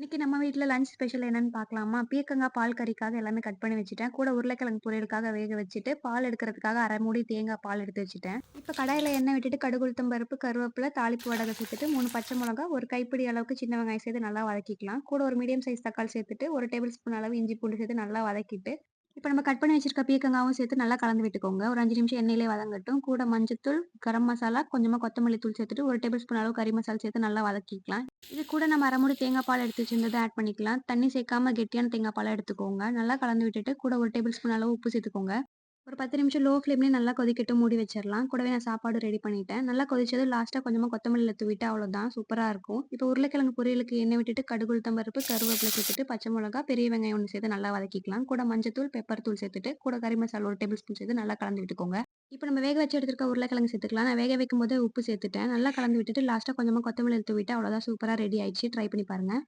இன்னைக்கு நம்ம வீட்ல லஞ்ச் ஸ்பெஷல் என்னன்னு பார்க்கலாமா? பீர்க்கங்காய் பால் கறிக்காக எல்லாமே கட் பண்ணி வச்சுட்டேன். கூட உருளைக்கிழங்கு பொரியலுக்காக வேக வச்சுட்டு, பால் எடுக்கிறதுக்காக 1/2 மூடி தேங்காய் பால் எடுத்து வச்சுட்டேன். இப்ப கடாயில எண்ணெய் விட்டுட்டு கடுகு, உளுத்தம் பருப்பு, கருவேப்பிலை, தாளிப்பு வடகம் சேர்த்துட்டு 3 பச்சை மிளகா, ஒரு கைப்பிடி அளவுக்கு சின்ன வெங்காயம் சேர்த்து நல்லா வதக்கிக்கலாம். கூட ஒரு மீடியம் சைஸ் தக்காளி சேர்த்துட்டு, 1 டேபிள் ஸ்பூன் அளவு இஞ்சி பூண்டு சேர்த்து நல்லா வதக்கிட்டு, இப்ப நம்ம கட் பண்ணி வச்சிருக்க பீர்க்கங்காவும் சேர்த்து நல்லா கலந்து விட்டுக்கோங்க. ஒரு 5 நிமிஷம் எண்ணெயிலேயே வதங்கட்டும். கூட மஞ்சத்தூள், கரம் மசாலா, கொஞ்சமா கொத்தமல்லி தூள் சேர்த்துட்டு, 1 டேபிள் ஸ்பூன் அளவு கறி மசாலா சேர்த்து நல்லா வதக்கிக்கலாம். இது கூட நம்ம 1/2 மூடி தேங்காய் பால் எடுத்து வச்சிருந்தத ஆட் பண்ணிக்கலாம். தண்ணி சேர்க்காம கெட்டியான தேங்காய் பாலா எடுத்துக்கோங்க. நல்லா கலந்து விட்டுட்டு, கூட 1 டேபிள் ஸ்பூன் அளவு உப்பு சேர்த்துக்கோங்க. ஒரு 10 நிமிஷம் லோ ஃப்ளேம்லயே நல்லா கொதிக்கட்டும் மூடி வச்சிரலாம். கூடவே நான் சாப்பாடு ரெடி பண்ணிட்டேன். நல்லா கொதிச்சதும் லாஸ்ட்டா கொஞ்சமா கொத்தமல்லில தூவிட்டு அவ்வளோதான். சூப்பரா இருக்கும். இப்போ உருளைக்கிழங்கு பொரியலுக்கு எண்ணெய் விட்டுட்டு கடுகு, உளுத்தம் பருப்பு, கருவேப்பிலை சேர்த்துட்டு, பச்சை மிளகா, பெரிய வெங்காயம் 1 சேர்த்து நல்லா வதக்கிக்கலாம். கூட மஞ்சத்தூள், பெப்பர் தூள் சேர்த்துட்டு, கூட கறி மசாலா 1 டேபிள் ஸ்பூன் சேர்த்து நல்லா கலந்து விட்டுக்கோங்க. இப்ப நம்ம வேக வச்சு எடுத்துருக்க உருளைக்கிழங்கு சேர்த்துக்கலாம். நான் வேக வைக்கும்போதே உப்பு சேர்த்துட்டேன். நல்லா கலந்து விட்டுட்டு லாஸ்ட்டா கொஞ்சமா கொத்தமல்லி தூவிட்டு அவ்வளோதான் சூப்பரா ரெடி ஆயிடுச்சு. ட்ரை பண்ணி பாருங்க.